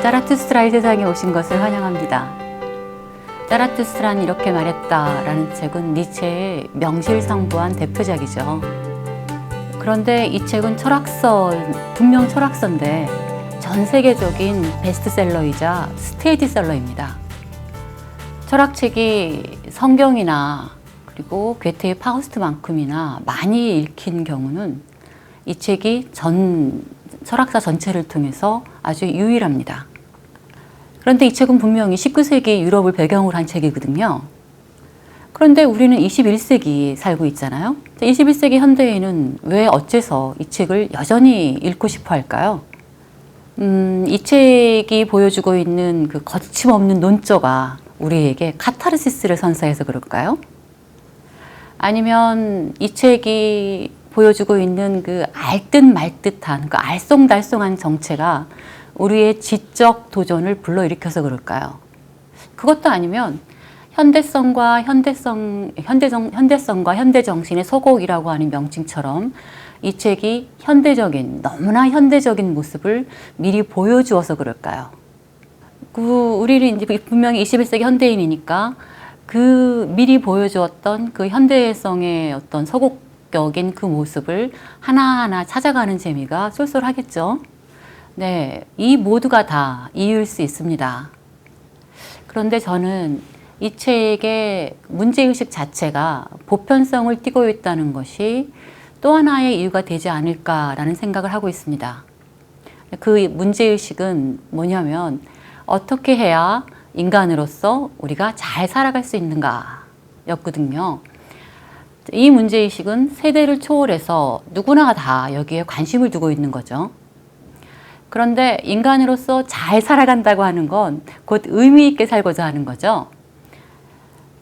자라투스트라의 세상에 오신 것을 환영합니다. 자라투스트라는 이렇게 말했다 라는 책은 니체의 명실상부한 대표작이죠. 그런데 이 책은 분명 철학서인데 전 세계적인 베스트셀러이자 스테디셀러입니다. 철학책이 성경이나 그리고 괴테의 파우스트만큼이나 많이 읽힌 경우는 이 책이 철학사 전체를 통해서 아주 유일합니다. 그런데 이 책은 분명히 19세기 유럽을 배경으로 한 책이거든요. 그런데 우리는 21세기 살고 있잖아요. 21세기 현대인은 왜 어째서 이 책을 여전히 읽고 싶어 할까요? 이 책이 보여주고 있는 그 거침없는 논조가 우리에게 카타르시스를 선사해서 그럴까요? 아니면 이 책이 보여주고 있는 그 알듯 말듯한 그 알쏭달쏭한 정체가 우리의 지적 도전을 불러일으켜서 그럴까요? 그것도 아니면 현대성과 현대정신의 소곡이라고 하는 명칭처럼 이 책이 너무나 현대적인 모습을 미리 보여주어서 그럴까요? 우리는 이제 분명히 21세기 현대인이니까 그 미리 보여주었던 그 현대성의 어떤 서곡적인 그 모습을 하나하나 찾아가는 재미가 쏠쏠하겠죠. 네, 이 모두가 다 이유일 수 있습니다. 그런데 저는 이 책의 문제의식 자체가 보편성을 띠고 있다는 것이 또 하나의 이유가 되지 않을까라는 생각을 하고 있습니다. 그 문제의식은 뭐냐면 어떻게 해야 인간으로서 우리가 잘 살아갈 수 있는가 였거든요. 이 문제의식은 세대를 초월해서 누구나 다 여기에 관심을 두고 있는 거죠. 그런데 인간으로서 잘 살아간다고 하는 건 곧 의미 있게 살고자 하는 거죠.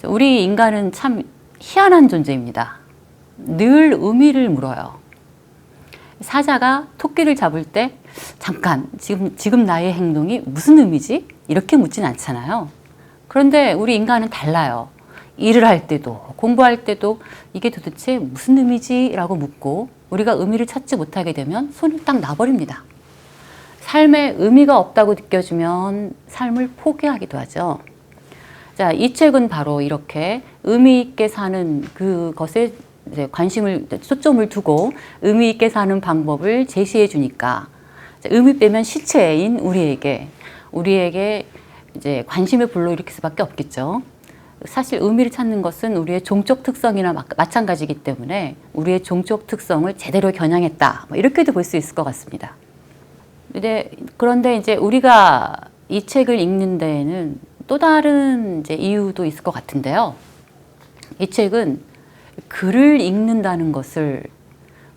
우리 인간은 참 희한한 존재입니다. 늘 의미를 물어요. 사자가 토끼를 잡을 때 잠깐 지금 나의 행동이 무슨 의미지? 이렇게 묻진 않잖아요. 그런데 우리 인간은 달라요. 일을 할 때도 공부할 때도 이게 도대체 무슨 의미지? 라고 묻고 우리가 의미를 찾지 못하게 되면 손을 딱 놔버립니다. 삶에 의미가 없다고 느껴지면 삶을 포기하기도 하죠. 자, 이 책은 바로 이렇게 의미 있게 사는 그것에 이제 초점을 두고 의미 있게 사는 방법을 제시해 주니까 의미 빼면 시체인 우리에게 이제 관심을 불러일으킬 수밖에 없겠죠. 사실 의미를 찾는 것은 우리의 종적 특성이나 마찬가지이기 때문에 우리의 종적 특성을 제대로 겨냥했다. 이렇게도 볼 수 있을 것 같습니다. 그런데 이제 우리가 이 책을 읽는 데에는 또 다른 이제 이유도 있을 것 같은데요. 이 책은 글을 읽는다는 것을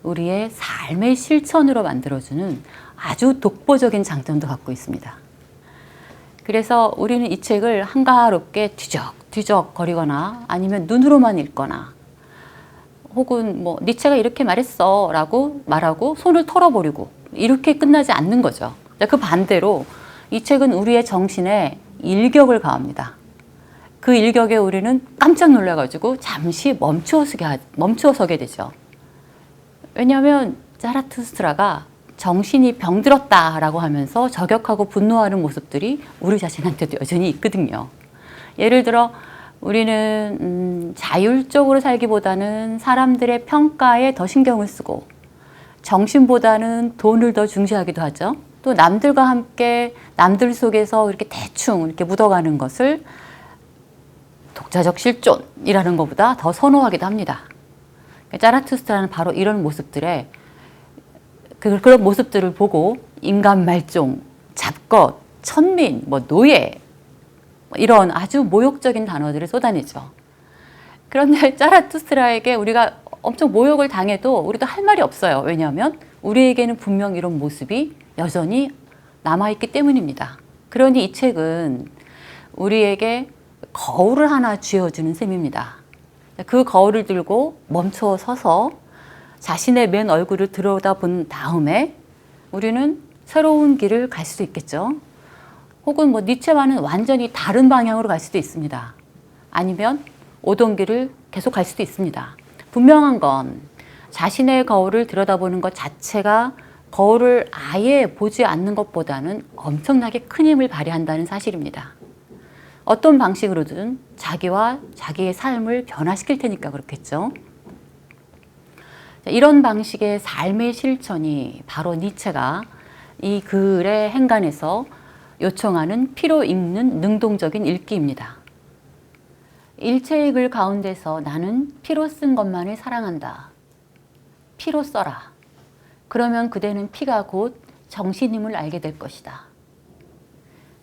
우리의 삶의 실천으로 만들어주는 아주 독보적인 장점도 갖고 있습니다. 그래서 우리는 이 책을 한가롭게 뒤적뒤적 거리거나 아니면 눈으로만 읽거나 혹은 뭐 니체가 이렇게 말했어 라고 말하고 손을 털어버리고 이렇게 끝나지 않는 거죠. 그 반대로 이 책은 우리의 정신에 일격을 가합니다. 그 일격에 우리는 깜짝 놀라가지고 잠시 멈춰서게 되죠. 왜냐하면 자라투스트라가 정신이 병들었다라고 하면서 저격하고 분노하는 모습들이 우리 자신한테도 여전히 있거든요. 예를 들어 우리는 자율적으로 살기보다는 사람들의 평가에 더 신경을 쓰고 정신보다는 돈을 더 중시하기도 하죠. 또 남들과 함께 남들 속에서 이렇게 대충 이렇게 묻어가는 것을 독자적 실존이라는 것보다 더 선호하기도 합니다. 자라투스트라는 바로 이런 모습들에 그런 모습들을 보고 인간 말종, 잡것, 천민, 노예 이런 아주 모욕적인 단어들을 쏟아내죠. 그런데 자라투스트라에게 우리가 엄청 모욕을 당해도 우리도 할 말이 없어요. 왜냐하면 우리에게는 분명 이런 모습이 여전히 남아있기 때문입니다. 그러니 이 책은 우리에게 거울을 하나 쥐어주는 셈입니다. 그 거울을 들고 멈춰 서서 자신의 맨 얼굴을 들여다본 다음에 우리는 새로운 길을 갈 수도 있겠죠. 혹은 니체와는 완전히 다른 방향으로 갈 수도 있습니다. 아니면 오던 길을 계속 갈 수도 있습니다. 분명한 건 자신의 거울을 들여다보는 것 자체가 거울을 아예 보지 않는 것보다는 엄청나게 큰 힘을 발휘한다는 사실입니다. 어떤 방식으로든 자기와 자기의 삶을 변화시킬 테니까 그렇겠죠. 이런 방식의 삶의 실천이 바로 니체가 이 글의 행간에서 요청하는 피로 읽는 능동적인 읽기입니다. 일체의 글 가운데서 나는 피로 쓴 것만을 사랑한다. 피로 써라. 그러면 그대는 피가 곧 정신임을 알게 될 것이다.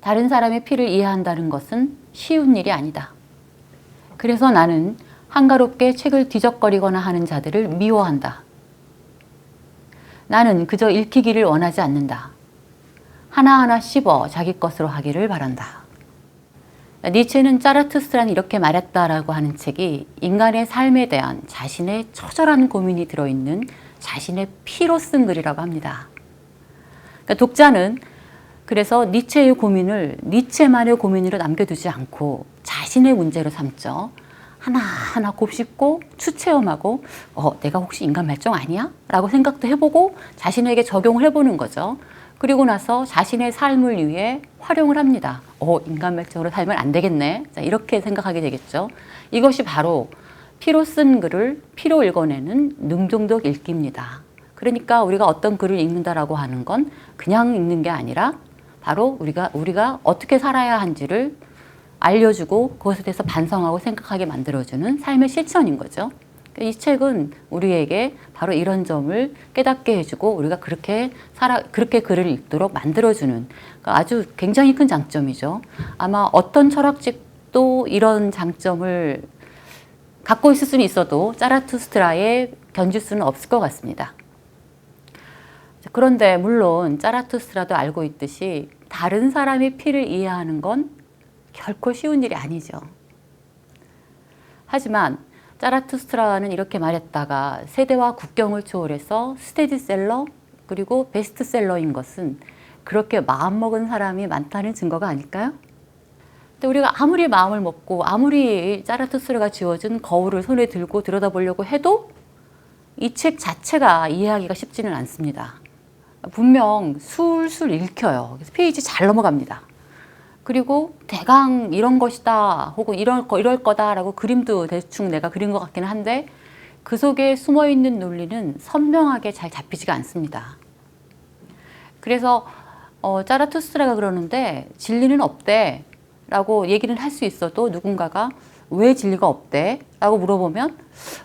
다른 사람의 피를 이해한다는 것은 쉬운 일이 아니다. 그래서 나는 한가롭게 책을 뒤적거리거나 하는 자들을 미워한다. 나는 그저 읽히기를 원하지 않는다. 하나하나 씹어 자기 것으로 하기를 바란다. 니체는 짜라투스트라는 이렇게 말했다라고 하는 책이 인간의 삶에 대한 자신의 처절한 고민이 들어있는 자신의 피로 쓴 글이라고 합니다. 그러니까 독자는 그래서 니체의 고민을 니체만의 고민으로 남겨두지 않고 자신의 문제로 삼죠. 하나하나 곱씹고 추체험하고 내가 혹시 인간 말종 아니야? 라고 생각도 해보고 자신에게 적용을 해보는 거죠. 그리고 나서 자신의 삶을 위해 활용을 합니다. 인간 말종으로 살면 안 되겠네. 자, 이렇게 생각하게 되겠죠. 이것이 바로 피로 쓴 글을 피로 읽어내는 능동적 읽기입니다. 그러니까 우리가 어떤 글을 읽는다라고 하는 건 그냥 읽는 게 아니라 바로 우리가 어떻게 살아야 하는지를 알려주고 그것에 대해서 반성하고 생각하게 만들어주는 삶의 실천인 거죠. 이 책은 우리에게 바로 이런 점을 깨닫게 해주고 우리가 그렇게 글을 읽도록 만들어주는 아주 굉장히 큰 장점이죠. 아마 어떤 철학책도 이런 장점을 갖고 있을 수는 있어도 짜라투스트라에 견줄 수는 없을 것 같습니다. 그런데 물론 짜라투스트라도 알고 있듯이 다른 사람의 피를 이해하는 건 결코 쉬운 일이 아니죠. 하지만 짜라투스트라는 이렇게 말했다가 세대와 국경을 초월해서 스테디셀러 그리고 베스트셀러인 것은 그렇게 마음먹은 사람이 많다는 증거가 아닐까요? 근데 우리가 아무리 마음을 먹고 아무리 짜라투스트라가 지어준 거울을 손에 들고 들여다보려고 해도 이 책 자체가 이해하기가 쉽지는 않습니다. 분명 술술 읽혀요. 그래서 페이지 잘 넘어갑니다. 그리고 대강 이런 것이다 혹은 이럴 거다라고 그림도 대충 내가 그린 것 같기는 한데 그 속에 숨어있는 논리는 선명하게 잘 잡히지가 않습니다. 그래서 짜라투스트라가 그러는데 진리는 없대 라고 얘기는 할 수 있어도 누군가가 왜 진리가 없대? 라고 물어보면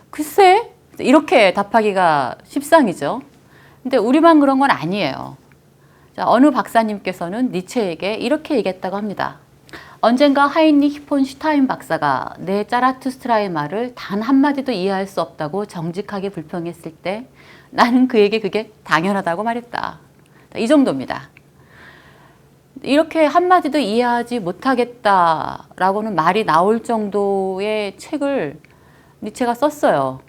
글쎄 이렇게 답하기가 십상이죠. 근데 우리만 그런 건 아니에요. 자, 어느 박사님께서는 니체에게 이렇게 얘기했다고 합니다. 언젠가 하이니히 폰 슈타인 박사가 내 짜라투스트라의 말을 단 한마디도 이해할 수 없다고 정직하게 불평했을 때 나는 그에게 그게 당연하다고 말했다. 이 정도입니다. 이렇게 한마디도 이해하지 못하겠다라고는 말이 나올 정도의 책을 니체가 썼어요.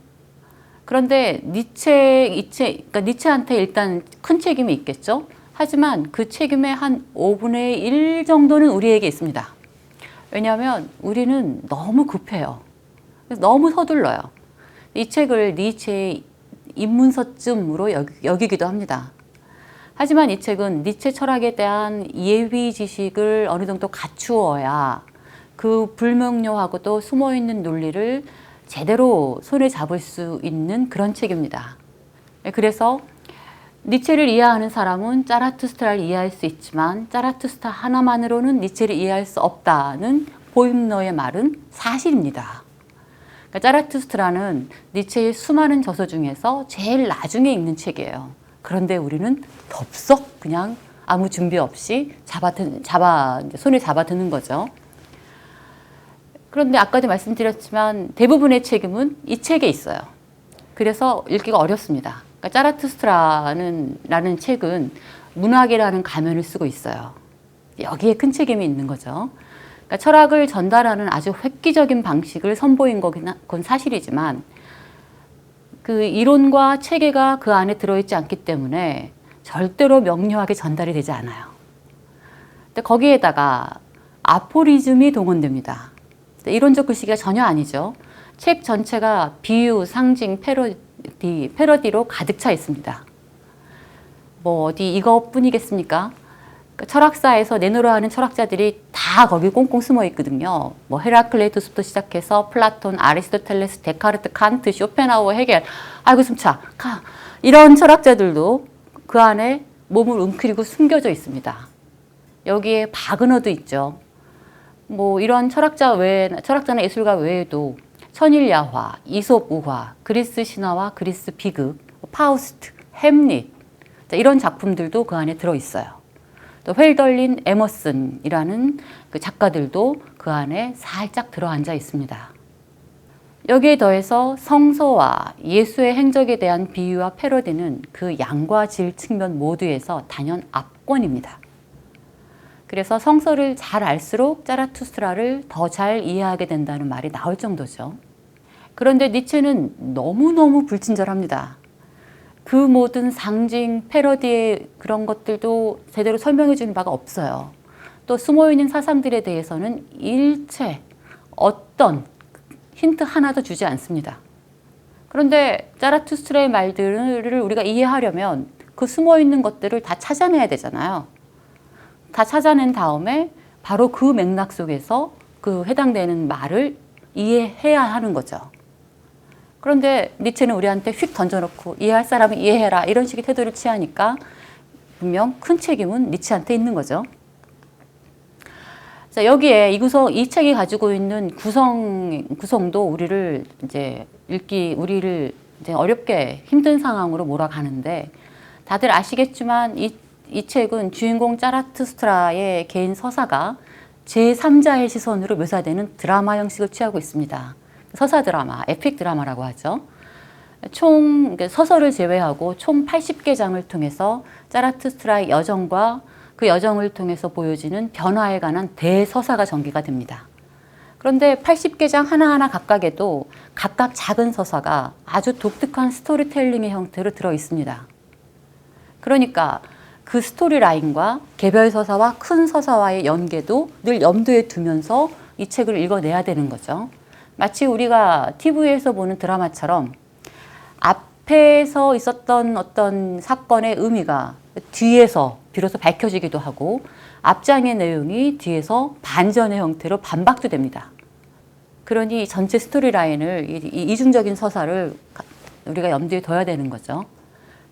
그런데 그러니까 니체한테 일단 큰 책임이 있겠죠. 하지만 그 책임의 한 5분의 1 정도는 우리에게 있습니다. 왜냐하면 우리는 너무 급해요. 그래서 너무 서둘러요. 이 책을 니체의 입문서쯤으로 여기기도 합니다. 하지만 이 책은 니체 철학에 대한 예비 지식을 어느 정도 갖추어야 그 불명료하고도 숨어있는 논리를 제대로 손에 잡을 수 있는 그런 책입니다. 그래서 니체를 이해하는 사람은 짜라투스트라를 이해할 수 있지만 짜라투스트라 하나만으로는 니체를 이해할 수 없다는 보임너의 말은 사실입니다. 그러니까 짜라투스트라는 니체의 수많은 저서 중에서 제일 나중에 읽는 책이에요. 그런데 우리는 덥석 그냥 아무 준비 없이 손에 잡아드는 거죠. 그런데 아까도 말씀드렸지만 대부분의 책임은 이 책에 있어요. 그래서 읽기가 어렵습니다. 그러니까 짜라투스트라는 책은 문학이라는 가면을 쓰고 있어요. 여기에 큰 책임이 있는 거죠. 그러니까 철학을 전달하는 아주 획기적인 방식을 선보인 건 사실이지만 그 이론과 체계가 그 안에 들어있지 않기 때문에 절대로 명료하게 전달이 되지 않아요. 근데 거기에다가 아포리즘이 동원됩니다. 이론적 글씨가 전혀 아니죠. 책 전체가 비유, 상징, 패러디로 가득 차 있습니다. 뭐 어디 이것뿐이겠습니까? 철학사에서 내노라 하는 철학자들이 다 거기 꽁꽁 숨어 있거든요. 뭐 헤라클레이토스부터 시작해서 플라톤, 아리스토텔레스, 데카르트, 칸트, 쇼펜하우어, 헤겔, 아이고 숨차, 이런 철학자들도 그 안에 몸을 웅크리고 숨겨져 있습니다. 여기에 바그너도 있죠. 뭐 이런 철학자나 예술가 외에도 천일야화, 이솝 우화, 그리스 신화와 그리스 비극, 파우스트, 햄릿, 이런 작품들도 그 안에 들어 있어요. 또 훸덜린 에머슨이라는 그 작가들도 그 안에 살짝 들어앉아 있습니다. 여기에 더해서 성서와 예수의 행적에 대한 비유와 패러디는 그 양과 질 측면 모두에서 단연 압권입니다. 그래서 성서를 잘 알수록 자라투스트라를 더 잘 이해하게 된다는 말이 나올 정도죠. 그런데 니체는 너무너무 불친절합니다. 그 모든 상징, 패러디의 그런 것들도 제대로 설명해 주는 바가 없어요. 또 숨어있는 사상들에 대해서는 일체 어떤 힌트 하나도 주지 않습니다. 그런데 자라투스트라의 말들을 우리가 이해하려면 그 숨어있는 것들을 다 찾아내야 되잖아요. 다 찾아낸 다음에 바로 그 맥락 속에서 그 해당되는 말을 이해해야 하는 거죠. 그런데 니체는 우리한테 휙 던져놓고 이해할 사람은 이해해라 이런 식의 태도를 취하니까 분명 큰 책임은 니체한테 있는 거죠. 자, 여기에 이 책이 가지고 있는 구성도 우리를 이제 우리를 이제 어렵게 힘든 상황으로 몰아가는데, 다들 아시겠지만 이 책은 주인공 자라투스트라의 개인 서사가 제3자의 시선으로 묘사되는 드라마 형식을 취하고 있습니다. 서사 드라마, 에픽 드라마라고 하죠. 서서를 제외하고 총 80개 장을 통해서 자라투스트라의 여정과 그 여정을 통해서 보여지는 변화에 관한 대서사가 전개가 됩니다. 그런데 80개 장 하나하나 각각에도 각각 작은 서사가 아주 독특한 스토리텔링의 형태로 들어 있습니다. 그러니까 그 스토리라인과 개별 서사와 큰 서사와의 연계도 늘 염두에 두면서 이 책을 읽어내야 되는 거죠. 마치 우리가 TV에서 보는 드라마처럼 앞에서 있었던 어떤 사건의 의미가 뒤에서 비로소 밝혀지기도 하고, 앞장의 내용이 뒤에서 반전의 형태로 반박도 됩니다. 그러니 전체 스토리라인을, 이중적인 서사를 우리가 염두에 둬야 되는 거죠.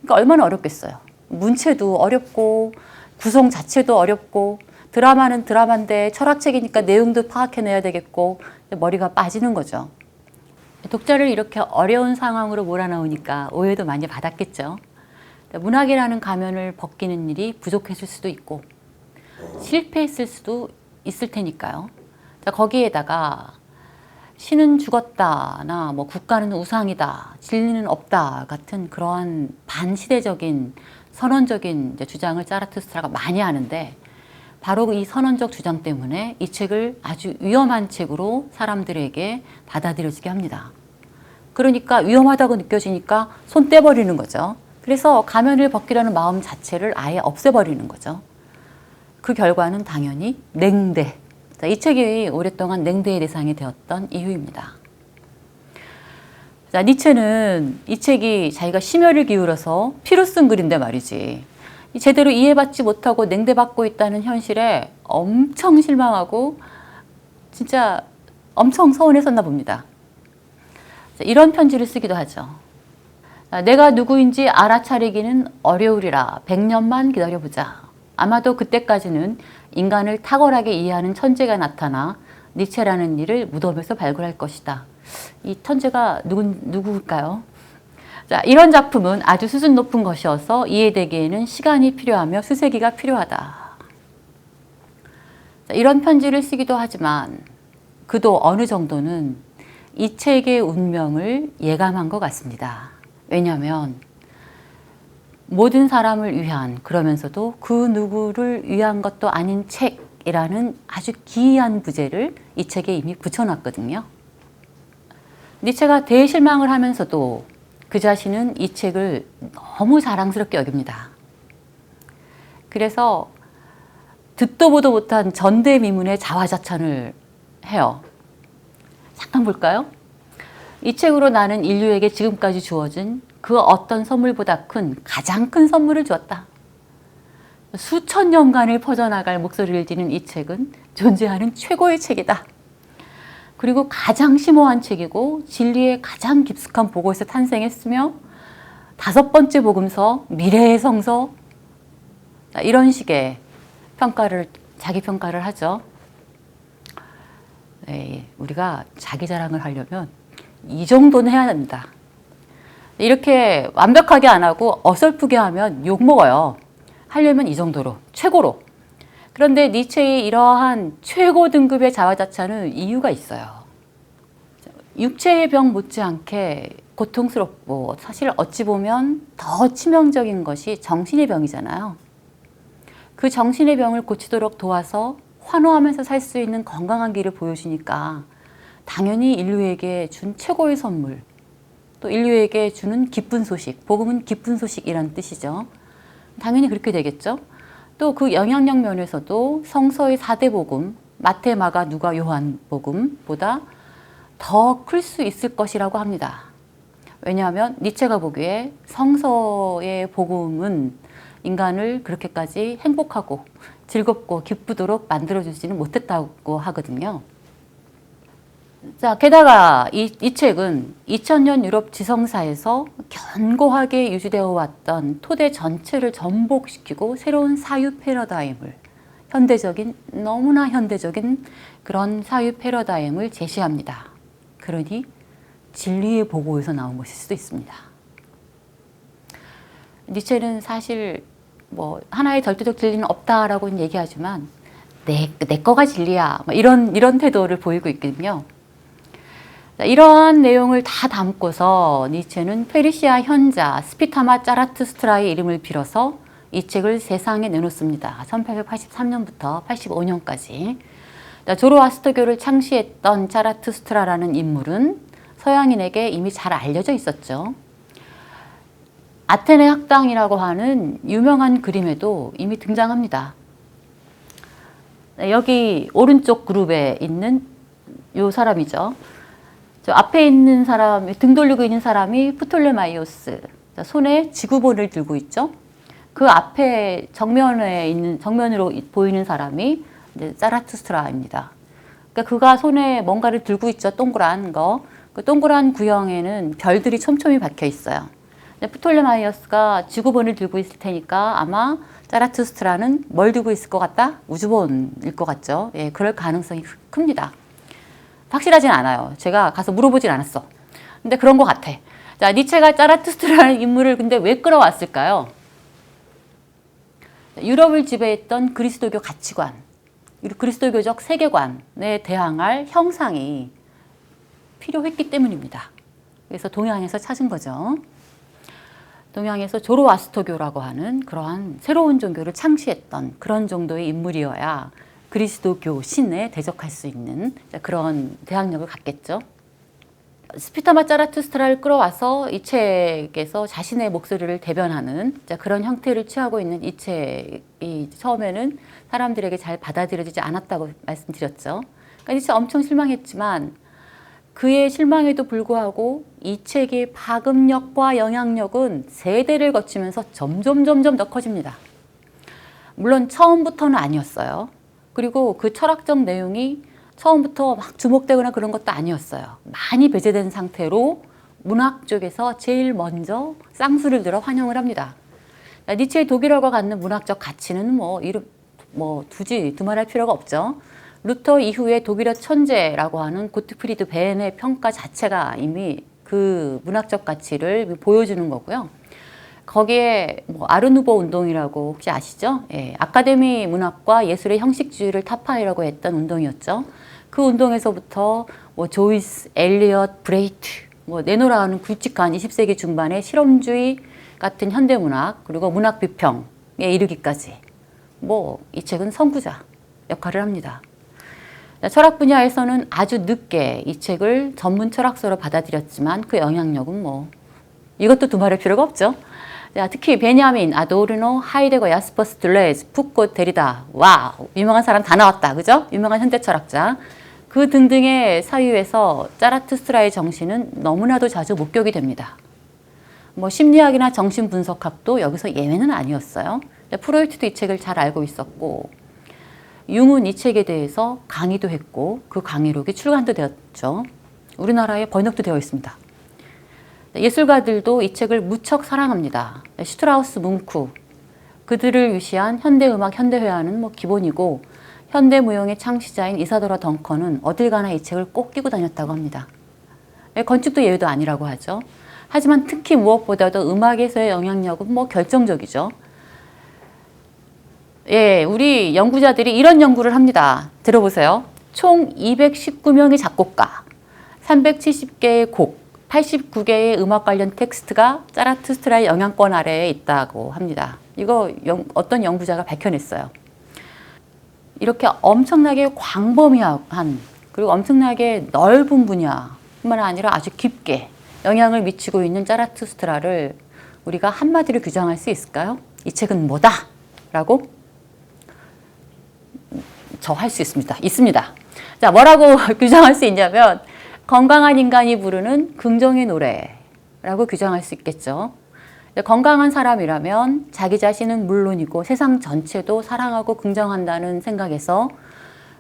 그러니까 얼마나 어렵겠어요. 문체도 어렵고 구성 자체도 어렵고, 드라마는 드라마인데 철학책이니까 내용도 파악해내야 되겠고, 머리가 빠지는 거죠. 독자를 이렇게 어려운 상황으로 몰아넣으니까 오해도 많이 받았겠죠. 문학이라는 가면을 벗기는 일이 부족했을 수도 있고 실패했을 수도 있을 테니까요. 거기에다가 신은 죽었다나 뭐 국가는 우상이다, 진리는 없다 같은 그러한 반시대적인 선언적인 주장을 자라투스트라가 많이 하는데, 바로 이 선언적 주장 때문에 이 책을 아주 위험한 책으로 사람들에게 받아들여지게 합니다. 그러니까 위험하다고 느껴지니까 손 떼버리는 거죠. 그래서 가면을 벗기려는 마음 자체를 아예 없애버리는 거죠. 그 결과는 당연히 냉대. 이 책이 오랫동안 냉대의 대상이 되었던 이유입니다. 자, 니체는 이 책이 자기가 심혈을 기울여서 피로 쓴 글인데 말이지, 제대로 이해받지 못하고 냉대받고 있다는 현실에 엄청 실망하고 진짜 엄청 서운했었나 봅니다. 이런 편지를 쓰기도 하죠. 내가 누구인지 알아차리기는 어려우리라 100년만 기다려보자. 아마도 그때까지는 인간을 탁월하게 이해하는 천재가 나타나 니체라는 이를 무덤에서 발굴할 것이다. 이 천재가 누구일까요? 자, 이런 작품은 아주 수준 높은 것이어서 이해되기에는 시간이 필요하며 수세기가 필요하다. 자, 이런 편지를 쓰기도 하지만 그도 어느 정도는 이 책의 운명을 예감한 것 같습니다. 왜냐하면 모든 사람을 위한, 그러면서도 그 누구를 위한 것도 아닌 책이라는 아주 기이한 부제를 이 책에 이미 붙여놨거든요. 니체가 대실망을 하면서도 그 자신은 이 책을 너무 자랑스럽게 여깁니다. 그래서 듣도 보도 못한 전대미문의 자화자찬을 해요. 잠깐 볼까요? 이 책으로 나는 인류에게 지금까지 주어진 그 어떤 선물보다 가장 큰 선물을 주었다. 수천 년간을 퍼져나갈 목소리를 지닌 이 책은 존재하는 최고의 책이다. 그리고 가장 심오한 책이고 진리에 가장 깊숙한 보고에서 탄생했으며 5번째 복음서, 미래의 성서, 이런 식의 자기 평가를 하죠. 네, 우리가 자기 자랑을 하려면 이 정도는 해야 됩니다. 이렇게 완벽하게 안 하고 어설프게 하면 욕먹어요. 하려면 이 정도로, 최고로. 그런데 니체의 이러한 최고 등급의 자화자찬은 이유가 있어요. 육체의 병 못지않게 고통스럽고 사실 어찌 보면 더 치명적인 것이 정신의 병이잖아요. 그 정신의 병을 고치도록 도와서 환호하면서 살 수 있는 건강한 길을 보여주니까 당연히 인류에게 준 최고의 선물, 또 인류에게 주는 기쁜 소식, 복음은 기쁜 소식이라는 뜻이죠. 당연히 그렇게 되겠죠. 또 그 영향력 면에서도 성서의 4대 복음, 마태, 마가, 누가, 요한 복음보다 더 클 수 있을 것이라고 합니다. 왜냐하면 니체가 보기에 성서의 복음은 인간을 그렇게까지 행복하고 즐겁고 기쁘도록 만들어주지는 못했다고 하거든요. 자, 게다가 이 책은 2000년 유럽 지성사에서 견고하게 유지되어 왔던 토대 전체를 전복시키고 새로운 사유 패러다임을 너무나 현대적인 그런 사유 패러다임을 제시합니다. 그러니 진리의 보고에서 나온 것일 수도 있습니다. 니체는 사실 뭐 하나의 절대적 진리는 없다라고는 얘기하지만 내 거가 진리야, 이런 태도를 보이고 있거든요. 이러한 내용을 다 담고서 니체는 페르시아 현자 스피타마 짜라투스트라의 이름을 빌어서 이 책을 세상에 내놓습니다. 1883년부터 85년까지. 조로아스터교를 창시했던 짜라투스트라라는 인물은 서양인에게 이미 잘 알려져 있었죠. 아테네 학당이라고 하는 유명한 그림에도 이미 등장합니다. 여기 오른쪽 그룹에 있는 이 사람이죠. 저 앞에 있는 사람, 등 돌리고 있는 사람이 프톨레마이오스, 손에 지구본을 들고 있죠. 그 앞에 정면으로 보이는 사람이 이제 자라투스트라입니다. 그러니까 그가 손에 뭔가를 들고 있죠. 동그란 거. 그 동그란 구형에는 별들이 촘촘히 박혀 있어요. 프톨레마이오스가 지구본을 들고 있을 테니까 아마 자라투스트라는 뭘 들고 있을 것 같다? 우주본일 것 같죠. 예, 그럴 가능성이 큽니다. 확실하진 않아요. 제가 가서 물어보진 않았어. 근데 그런 것 같아. 자, 니체가 자라투스트라는 인물을 근데 왜 끌어왔을까요? 유럽을 지배했던 그리스도교 가치관, 그리스도교적 세계관에 대항할 형상이 필요했기 때문입니다. 그래서 동양에서 찾은 거죠. 동양에서 조로아스터교라고 하는 그러한 새로운 종교를 창시했던 그런 정도의 인물이어야 그리스도교 신에 대적할 수 있는 그런 대항력을 갖겠죠. 스피타마 자라투스트라를 끌어와서 이 책에서 자신의 목소리를 대변하는 그런 형태를 취하고 있는 이 책이 처음에는 사람들에게 잘 받아들여지지 않았다고 말씀드렸죠. 그러니까 진짜 엄청 실망했지만 그의 실망에도 불구하고 이 책의 파급력과 영향력은 세대를 거치면서 점점 더 커집니다. 물론 처음부터는 아니었어요. 그리고 그 철학적 내용이 처음부터 막 주목되거나 그런 것도 아니었어요. 많이 배제된 상태로 문학 쪽에서 제일 먼저 쌍수를 들어 환영을 합니다. 니체의 독일어가 갖는 문학적 가치는 두말할 필요가 없죠. 루터 이후에 독일어 천재라고 하는 고트프리드 벤의 평가 자체가 이미 그 문학적 가치를 보여주는 거고요. 거기에 아르누보 운동이라고 혹시 아시죠? 예, 아카데미 문학과 예술의 형식주의를 타파하려고 했던 운동이었죠. 그 운동에서부터 조이스, 엘리엇, 브레이트, 내노라 하는 굵직한 20세기 중반의 실험주의 같은 현대문학, 그리고 문학 비평에 이르기까지 이 책은 선구자 역할을 합니다. 철학 분야에서는 아주 늦게 이 책을 전문 철학서로 받아들였지만 그 영향력은 이것도 두말할 필요가 없죠. 특히 베냐민, 아도르노, 하이데거, 야스퍼스, 둘레즈, 푸코, 데리다, 와우, 유명한 사람 다 나왔다, 그죠? 유명한 현대 철학자. 그 등등의 사유에서 자라투스트라의 정신은 너무나도 자주 목격이 됩니다. 심리학이나 정신분석학도 여기서 예외는 아니었어요. 프로이트도 이 책을 잘 알고 있었고 융은 이 책에 대해서 강의도 했고 그 강의록이 출간도 되었죠. 우리나라에 번역도 되어 있습니다. 예술가들도 이 책을 무척 사랑합니다. 슈트라우스, 뭉크 그들을 위시한 현대음악, 현대회화는 뭐 기본이고 현대무용의 창시자인 이사도라 덩컨은 어딜 가나 이 책을 꼭 끼고 다녔다고 합니다. 건축도 예외도 아니라고 하죠. 하지만 특히 무엇보다도 음악에서의 영향력은 뭐 결정적이죠. 예, 우리 연구자들이 이런 연구를 합니다. 들어보세요. 총 219명의 작곡가, 370개의 곡, 89개의 음악 관련 텍스트가 자라투스트라의 영향권 아래에 있다고 합니다. 이거 어떤 연구자가 밝혀냈어요. 이렇게 엄청나게 광범위한 그리고 엄청나게 넓은 분야뿐만 아니라 아주 깊게 영향을 미치고 있는 자라투스트라를 우리가 한마디로 규정할 수 있을까요? 이 책은 뭐다? 라고? 저 할 수 있습니다. 자, 뭐라고 규정할 수 있냐면 건강한 인간이 부르는 긍정의 노래라고 규정할 수 있겠죠. 건강한 사람이라면 자기 자신은 물론이고 세상 전체도 사랑하고 긍정한다는 생각에서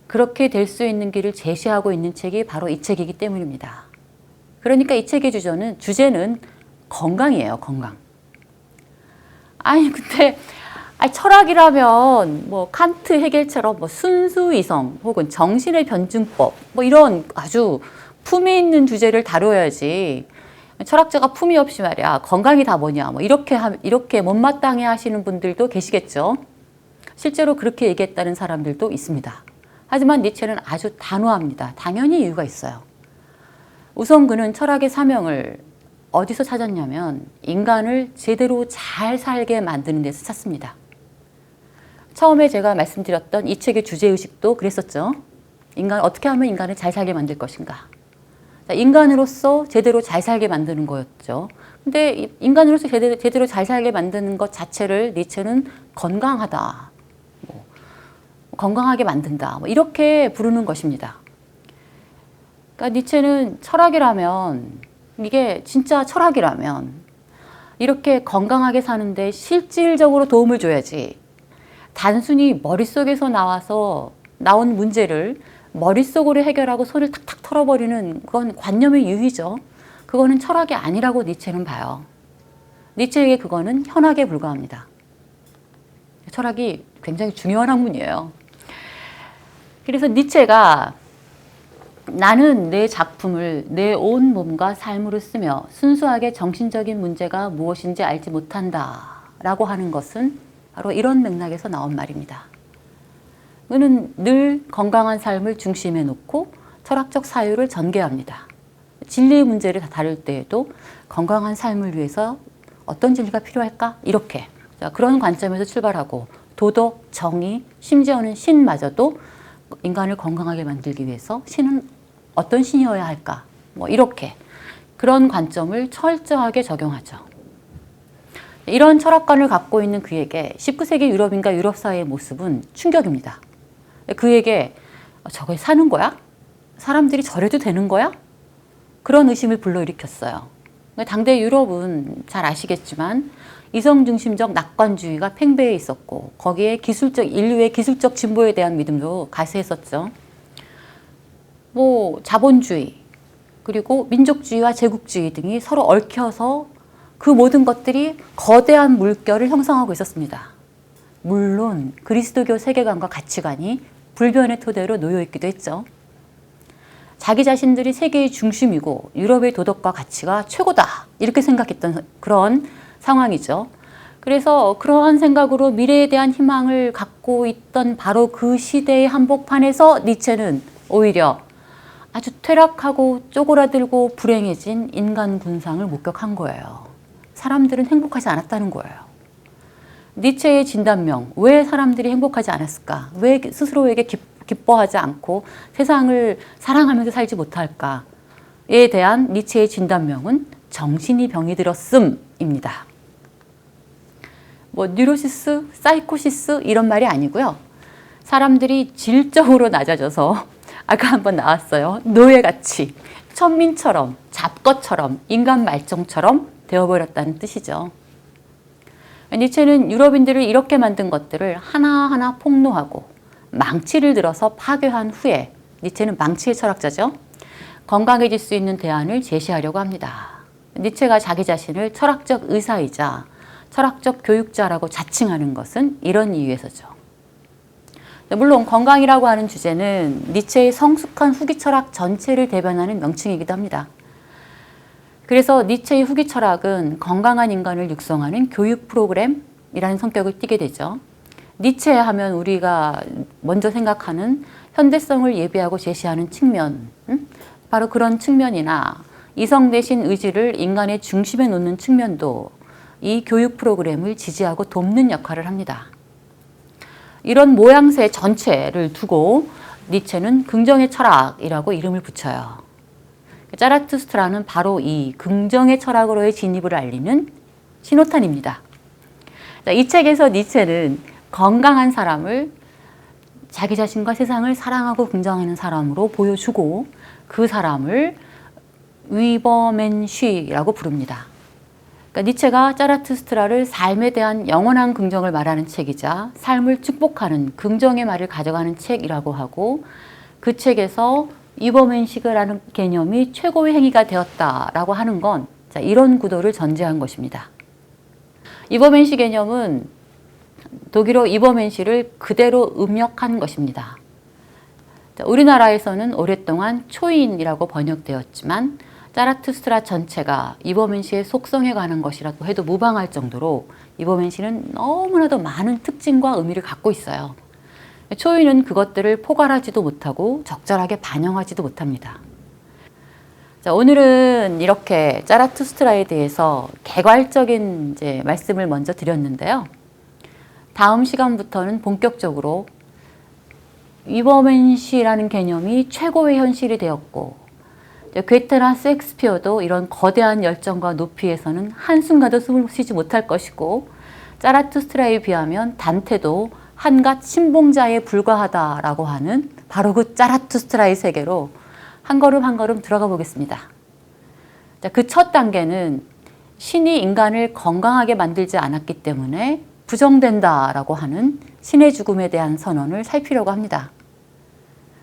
그렇게 될 수 있는 길을 제시하고 있는 책이 바로 이 책이기 때문입니다. 그러니까 이 책의 주제는 건강이에요, 건강. 아니, 근데 철학이라면 뭐 칸트, 해겔처럼 뭐 순수이성 혹은 정신의 변증법 뭐 이런 아주 품위 있는 주제를 다뤄야지. 철학자가 품위 없이 말이야 건강이 다 뭐냐 뭐 이렇게 못마땅해 하시는 분들도 계시겠죠. 실제로 그렇게 얘기했다는 사람들도 있습니다. 하지만 니체는 아주 단호합니다. 당연히 이유가 있어요. 우선 그는 철학의 사명을 어디서 찾았냐면 인간을 제대로 잘 살게 만드는 데서 찾습니다. 처음에 제가 말씀드렸던 이 책의 주제의식도 그랬었죠. 어떻게 하면 인간을 잘 살게 만들 것인가. 인간으로서 제대로 잘 살게 만드는 거였죠. 근데 인간으로서 제대로 잘 살게 만드는 것 자체를 니체는 건강하다, 건강하게 만든다, 이렇게 부르는 것입니다. 그러니까 니체는 철학이라면, 이게 진짜 철학이라면 이렇게 건강하게 사는데 실질적으로 도움을 줘야지 단순히 머릿속에서 나온 문제를 머릿속으로 해결하고 손을 탁탁 털어버리는 그건 관념의 유희죠. 그거는 철학이 아니라고 니체는 봐요. 니체에게 그거는 현학에 불과합니다. 철학이 굉장히 중요한 학문이에요. 그래서 니체가 나는 내 작품을 내 온 몸과 삶으로 쓰며 순수하게 정신적인 문제가 무엇인지 알지 못한다 라고 하는 것은 바로 이런 맥락에서 나온 말입니다. 그는 늘 건강한 삶을 중심에 놓고 철학적 사유를 전개합니다. 진리의 문제를 다룰 때에도 건강한 삶을 위해서 어떤 진리가 필요할까? 이렇게 그런 관점에서 출발하고 도덕, 정의, 심지어는 신마저도 인간을 건강하게 만들기 위해서 신은 어떤 신이어야 할까? 이렇게 그런 관점을 철저하게 적용하죠. 이런 철학관을 갖고 있는 그에게 19세기 유럽인과 유럽 사회의 모습은 충격입니다. 그에게 저걸 사는 거야? 사람들이 저래도 되는 거야? 그런 의심을 불러일으켰어요. 당대 유럽은 잘 아시겠지만 이성중심적 낙관주의가 팽배해 있었고 거기에 인류의 기술적 진보에 대한 믿음도 가세했었죠. 자본주의 그리고 민족주의와 제국주의 등이 서로 얽혀서 그 모든 것들이 거대한 물결을 형성하고 있었습니다. 물론 그리스도교 세계관과 가치관이 불변의 토대로 놓여 있기도 했죠. 자기 자신들이 세계의 중심이고 유럽의 도덕과 가치가 최고다 이렇게 생각했던 그런 상황이죠. 그래서 그러한 생각으로 미래에 대한 희망을 갖고 있던 바로 그 시대의 한복판에서 니체는 오히려 아주 퇴락하고 쪼그라들고 불행해진 인간 군상을 목격한 거예요. 사람들은 행복하지 않았다는 거예요. 니체의 진단명, 왜 사람들이 행복하지 않았을까? 왜 스스로에게 기뻐하지 않고 세상을 사랑하면서 살지 못할까에 대한 니체의 진단명은 정신이 병이 들었음입니다. 뉴로시스, 사이코시스 이런 말이 아니고요. 사람들이 질적으로 낮아져서 아까 한번 나왔어요. 노예같이 천민처럼 잡것처럼 인간 말종처럼 되어버렸다는 뜻이죠. 니체는 유럽인들을 이렇게 만든 것들을 하나하나 폭로하고 망치를 들어서 파괴한 후에, 니체는 망치의 철학자죠. 건강해질 수 있는 대안을 제시하려고 합니다. 니체가 자기 자신을 철학적 의사이자 철학적 교육자라고 자칭하는 것은 이런 이유에서죠. 물론 건강이라고 하는 주제는 니체의 성숙한 후기 철학 전체를 대변하는 명칭이기도 합니다. 그래서 니체의 후기 철학은 건강한 인간을 육성하는 교육 프로그램이라는 성격을 띠게 되죠. 니체 하면 우리가 먼저 생각하는 현대성을 예비하고 제시하는 측면, 바로 그런 측면이나 이성 대신 의지를 인간의 중심에 놓는 측면도 이 교육 프로그램을 지지하고 돕는 역할을 합니다. 이런 모양새 전체를 두고 니체는 긍정의 철학이라고 이름을 붙여요. 자라투스트라는 바로 이 긍정의 철학으로의 진입을 알리는 신호탄입니다. 이 책에서 니체는 건강한 사람을 자기 자신과 세상을 사랑하고 긍정하는 사람으로 보여주고 그 사람을 위버맨쉬라고 부릅니다. 그러니까 니체가 자라투스트라를 삶에 대한 영원한 긍정을 말하는 책이자 삶을 축복하는 긍정의 말을 가져가는 책이라고 하고, 그 책에서 이버맨식이라는 개념이 최고의 행위가 되었다라고 하는 건 이런 구도를 전제한 것입니다. 이버맨시 개념은 독일어 이버맨시를 그대로 음역한 것입니다. 우리나라에서는 오랫동안 초인이라고 번역되었지만 자라투스트라 전체가 이버맨시의 속성에 관한 것이라고 해도 무방할 정도로 이버맨시는 너무나도 많은 특징과 의미를 갖고 있어요. 초인은 그것들을 포괄하지도 못하고 적절하게 반영하지도 못합니다. 자, 오늘은 이렇게 자라투스트라에 대해서 개괄적인 말씀을 먼저 드렸는데요. 다음 시간부터는 본격적으로 이버맨시라는 개념이 최고의 현실이 되었고, 괴테나 셰익스피어도 이런 거대한 열정과 높이에서는 한순간도 숨을 쉬지 못할 것이고, 자라투스트라에 비하면 단테도 한갓 신봉자에 불과하다라고 하는 바로 그 자라투스트라의 세계로 한 걸음 한 걸음 들어가 보겠습니다. 그 첫 단계는 신이 인간을 건강하게 만들지 않았기 때문에 부정된다라고 하는 신의 죽음에 대한 선언을 살피려고 합니다.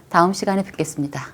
다음 시간에 뵙겠습니다.